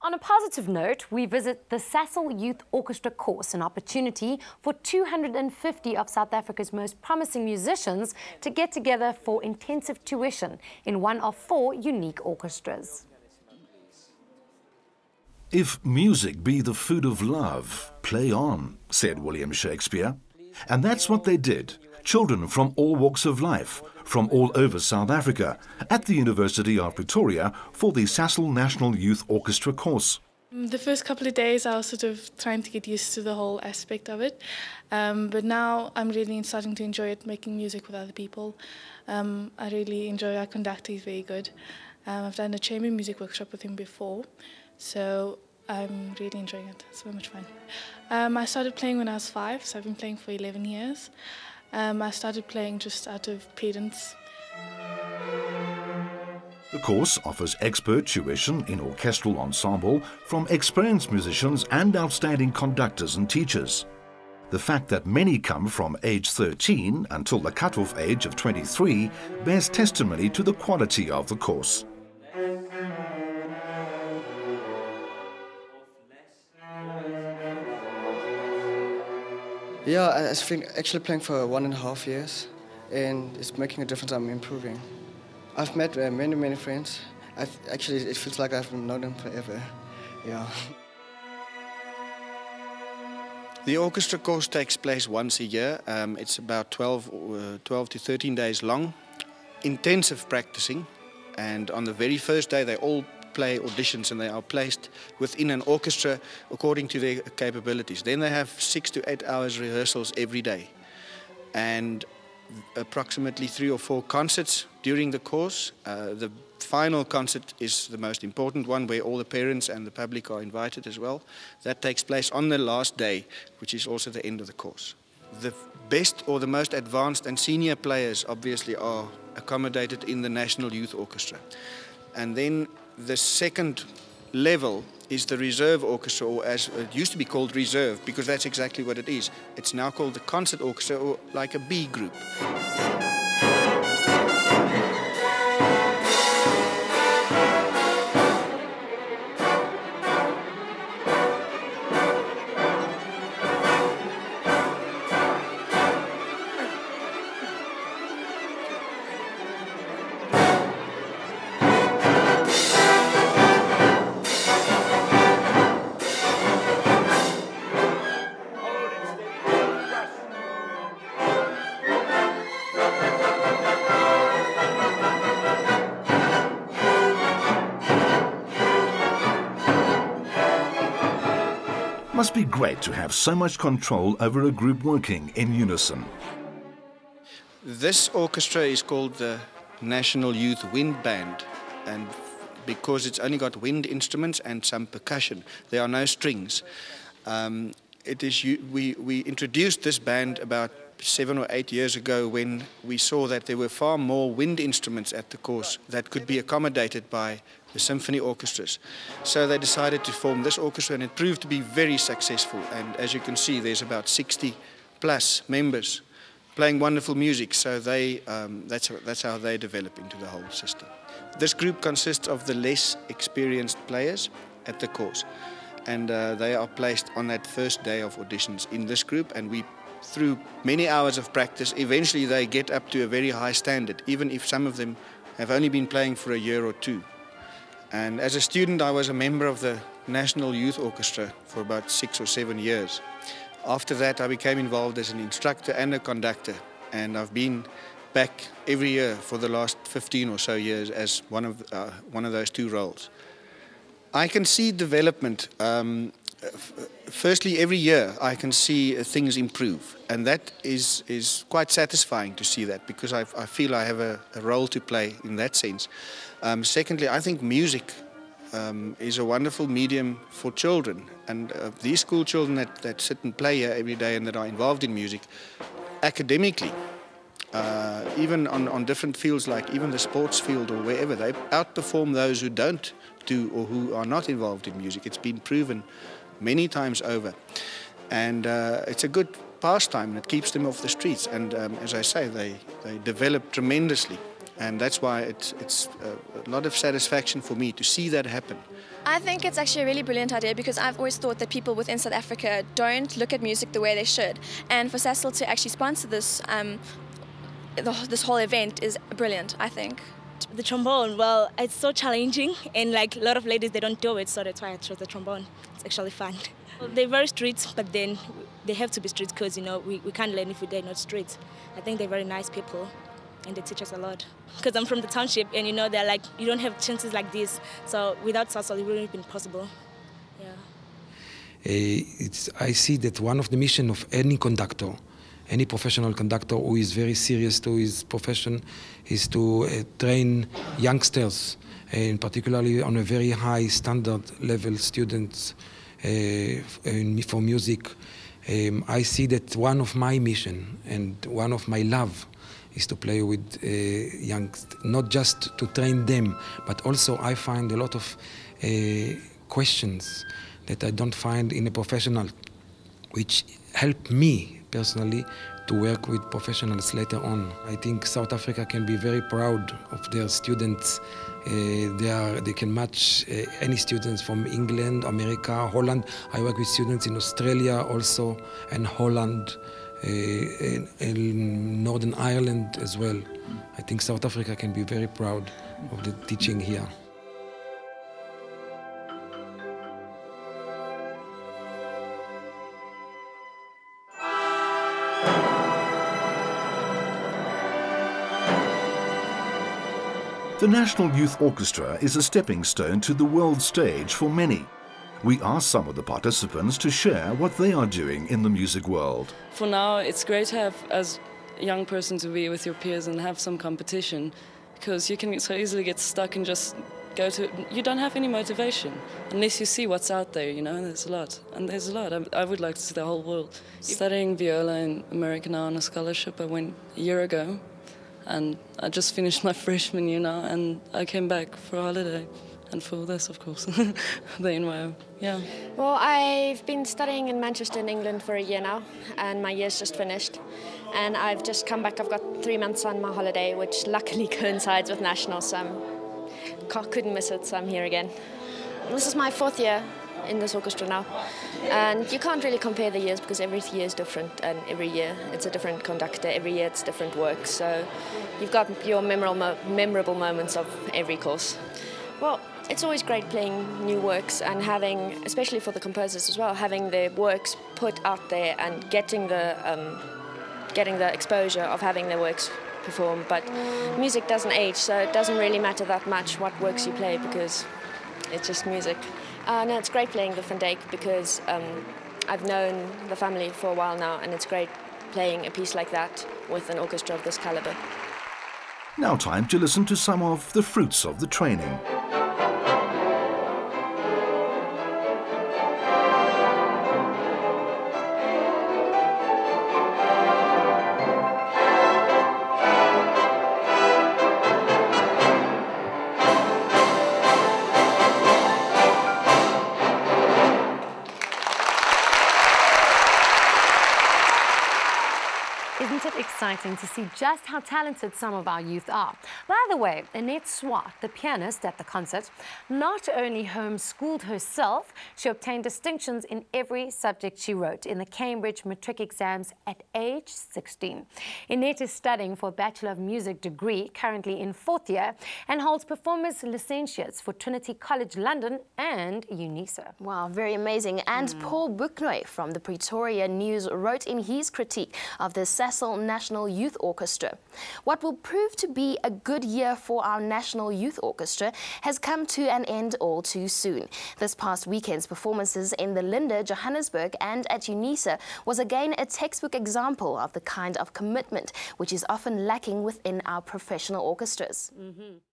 On a positive note, we visit the Sasol Youth Orchestra course, an opportunity for 250 of South Africa's most promising musicians to get together for intensive tuition in one of 4 unique orchestras. If music be the food of love, play on, said William Shakespeare. And that's what they did. Children from all walks of life, from all over South Africa, at the University of Pretoria for the Sasol National Youth Orchestra course. The first couple of days I was sort of trying to get used to the whole aspect of it, but now I'm really starting to enjoy it, making music with other people. I really enjoy our conductor, he's very good. I've done a chamber music workshop with him before, so I'm really enjoying it. It's so much fun. I started playing when I was 5, so I've been playing for 11 years. I started playing just out of prudence. The course offers expert tuition in orchestral ensemble from experienced musicians and outstanding conductors and teachers. The fact that many come from age 13 until the cut-off age of 23 bears testimony to the quality of the course. Yeah, I've been actually playing for 1.5 years, and it's making a difference. I'm improving. I've met many friends. Actually, it feels like I've known them forever. Yeah. The orchestra course takes place once a year. It's about 12 to 13 days long, intensive practicing, and on the very first day they all play auditions and they are placed within an orchestra according to their capabilities. Then they have 6 to 8 hours rehearsals every day and approximately 3 or 4 concerts during the course. The final concert is the most important one, where all the parents and the public are invited as well. That takes place on the last day, which is also the end of the course. The best or the most advanced and senior players obviously are accommodated in the National Youth Orchestra. And then the second level is the reserve orchestra, or as it used to be called reserve, because that's exactly what it is. It's now called the concert orchestra, or like a B group. Must be great to have so much control over a group working in unison. This orchestra is called the National Youth Wind Band, and because it's only got wind instruments and some percussion, there are no strings. We introduced this band about 7 or 8 years ago when we saw that there were far more wind instruments at the course that could be accommodated by the symphony orchestras. So they decided to form this orchestra, and it proved to be very successful. And as you can see, there's about 60 plus members playing wonderful music. So that's how they develop into the whole system. This group consists of the less experienced players at the course, and they are placed on that first day of auditions in this group, and through many hours of practice, eventually they get up to a very high standard, even if some of them have only been playing for a year or 2. And as a student, I was a member of the National Youth Orchestra for about 6 or 7 years. After that, I became involved as an instructor and a conductor, and I've been back every year for the last 15 or so years as one of those 2 roles. I can see development. Firstly, every year I can see things improve, and that is quite satisfying to see that, because I feel I have a role to play in that sense. Secondly, I think music is a wonderful medium for children, and these school children that sit and play here every day and that are involved in music academically, even on different fields, like even the sports field or wherever, they outperform those who don't do or who are not involved in music. It's been proven many times over, and it's a good pastime, and it keeps them off the streets, and as I say, they develop tremendously And that's why it's a lot of satisfaction for me to see that happen. I think it's actually a really brilliant idea because I've always thought that people within South Africa don't look at music the way they should. And for Sasol to actually sponsor this, this whole event is brilliant, I think. The trombone, well, it's so challenging and like a lot of ladies, they don't do it, so that's why I chose the trombone. It's actually fun. They're very strict, but then they have to be strict because, you know, we can't learn if they're not strict. I think they're very nice people and they teach us a lot. Because I'm from the township and, you know, they're like, you don't have chances like this. So without Sasol, it wouldn't have been possible. Yeah. I see that one of the mission of any conductor, any professional conductor who is very serious to his profession, is to train youngsters, and particularly on a very high standard level students for music. I see that one of my mission and one of my love is to play with young, not just to train them, but also I find a lot of questions that I don't find in a professional, which help me personally to work with professionals later on. I think South Africa can be very proud of their students. They can match any students from England, America, Holland. I work with students in Australia also, and Holland, in Northern Ireland as well. I think South Africa can be very proud of the teaching here. The National Youth Orchestra is a stepping stone to the world stage for many. We asked some of the participants to share what they are doing in the music world. For now, it's great to have, as a young person, to be with your peers and have some competition, because you can so easily get stuck and just go to... You don't have any motivation unless you see what's out there, you know, and there's a lot. And there's a lot. I would like to see the whole world. Studying viola in America now on a scholarship, I went a year ago. And I just finished my freshman year now, and I came back for a holiday. And for this, of course, the NYO, yeah. Well, I've been studying in Manchester in England for a year now, and my year's just finished. And I've just come back. I've got 3 months on my holiday, which luckily coincides with National, so I couldn't miss it, so I'm here again. This is my 4th year in this orchestra now. And you can't really compare the years because every year is different, and every year it's a different conductor, every year it's different work. So you've got your memorable moments of every course. Well, it's always great playing new works and having, especially for the composers as well, having their works put out there and getting the exposure of having their works performed. But music doesn't age, so it doesn't really matter that much what works you play because it's just music. No, it's great playing the Van Dijk because I've known the family for a while now, and it's great playing a piece like that with an orchestra of this caliber. Now time to listen to some of the fruits of the training. Isn't it exciting to see just how talented some of our youth are? By the way, Annette Swart, the pianist at the concert, not only homeschooled herself, she obtained distinctions in every subject she wrote in the Cambridge matric exams at age 16. Annette is studying for a Bachelor of Music degree, currently in 4th year, and holds Performers Licentiates for Trinity College London and UNISA. Wow, very amazing. And Paul Buchnoy from the Pretoria News wrote in his critique of the Sasol National Youth Orchestra: what will prove to be a good year for our National Youth Orchestra has come to an end all too soon. This past weekend's performances in the Linde, Johannesburg and at UNISA was again a textbook example of the kind of commitment which is often lacking within our professional orchestras.